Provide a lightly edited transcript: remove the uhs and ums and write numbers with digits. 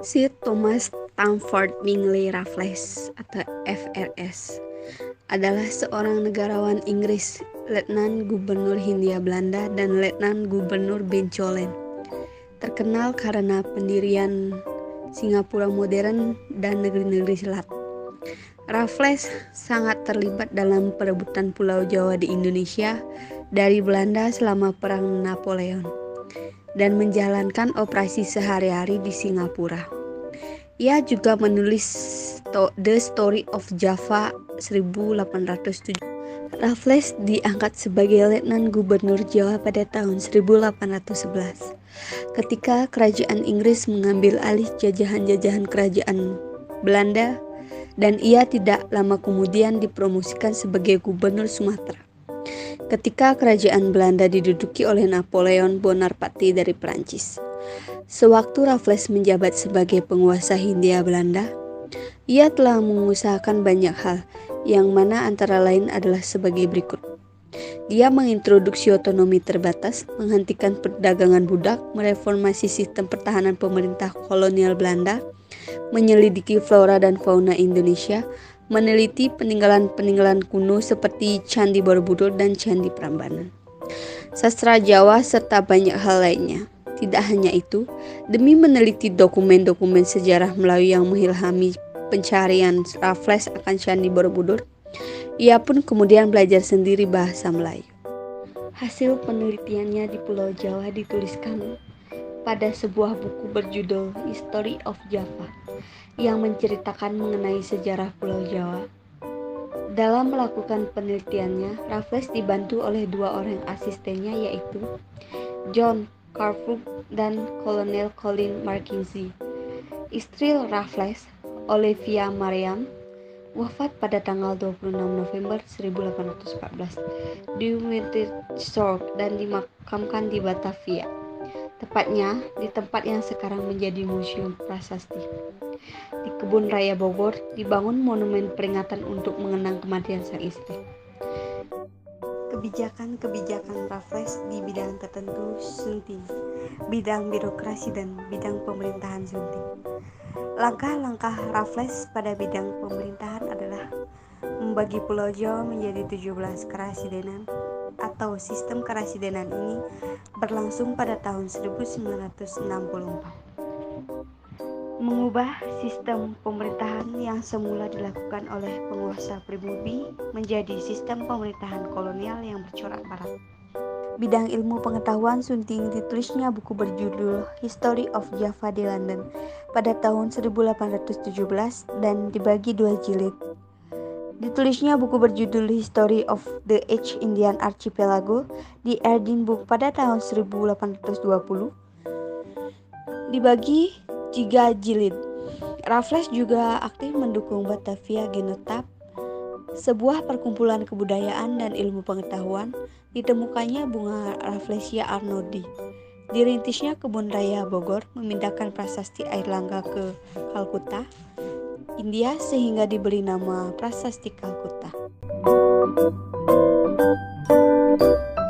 Sir Thomas Stamford Bingley Raffles atau FRS adalah seorang negarawan Inggris, Letnan Gubernur Hindia Belanda dan Letnan Gubernur Bencolen. Terkenal karena pendirian Singapura modern dan negeri-negeri selat. Raffles sangat terlibat dalam perebutan Pulau Jawa di Indonesia dari Belanda selama Perang Napoleon dan menjalankan operasi sehari-hari di Singapura. Ia juga menulis The Story of Java 1807. Raffles diangkat sebagai Letnan Gubernur Jawa pada tahun 1811 ketika kerajaan Inggris mengambil alih jajahan-jajahan kerajaan Belanda, dan ia tidak lama kemudian dipromosikan sebagai Gubernur Sumatera ketika kerajaan Belanda diduduki oleh Napoleon Bonaparte dari Prancis. Sewaktu Raffles menjabat sebagai penguasa Hindia Belanda, ia telah mengusahakan banyak hal, yang mana antara lain adalah sebagai berikut. Dia mengintroduksi otonomi terbatas, menghentikan perdagangan budak, mereformasi sistem pertahanan pemerintah kolonial Belanda, menyelidiki flora dan fauna Indonesia, meneliti peninggalan-peninggalan kuno seperti Candi Borobudur dan Candi Prambanan, sastra Jawa, serta banyak hal lainnya. Tidak hanya itu, demi meneliti dokumen-dokumen sejarah Melayu yang mengilhami pencarian Raffles akan Candi Borobudur, ia pun kemudian belajar sendiri bahasa Melayu. Hasil penelitiannya di Pulau Jawa dituliskan pada sebuah buku berjudul History of Java yang menceritakan mengenai sejarah Pulau Jawa. Dalam melakukan penelitiannya, Raffles dibantu oleh dua orang asistennya, yaitu John Carford dan Kolonel Colin Mackenzie. Istri Raffles, Olivia Mariam, wafat pada tanggal 26 November 1814 di Windsor dan dimakamkan di Batavia, tepatnya di tempat yang sekarang menjadi Museum Prasasti. Di Kebun Raya Bogor dibangun monumen peringatan untuk mengenang kematian sang istri. Kebijakan-kebijakan Raffles di bidang tertentu sunting, bidang birokrasi dan bidang pemerintahan sunting. Langkah-langkah Raffles pada bidang pemerintahan adalah membagi Pulau Jawa menjadi 17 kerasidenan atau sistem kerasidenan ini berlangsung pada tahun 1964. Mengubah sistem pemerintahan yang semula dilakukan oleh penguasa pribumi menjadi sistem pemerintahan kolonial yang bercorak barat. Bidang ilmu pengetahuan sunting ditulisnya buku berjudul History of Java di London pada tahun 1817 dan dibagi 2 jilid. Ditulisnya buku berjudul History of the East Indian Archipelago di Edinburgh pada tahun 1820, dibagi 3 jilid. Raffles juga aktif mendukung Batavia Genotype, sebuah perkumpulan kebudayaan dan ilmu pengetahuan. Ditemukannya bunga Rafflesia arnoldii. Dirintisnya Kebun Raya Bogor, memindahkan prasasti air Langga ke Kalkuta, India, sehingga diberi nama Prasasti Kalkuta.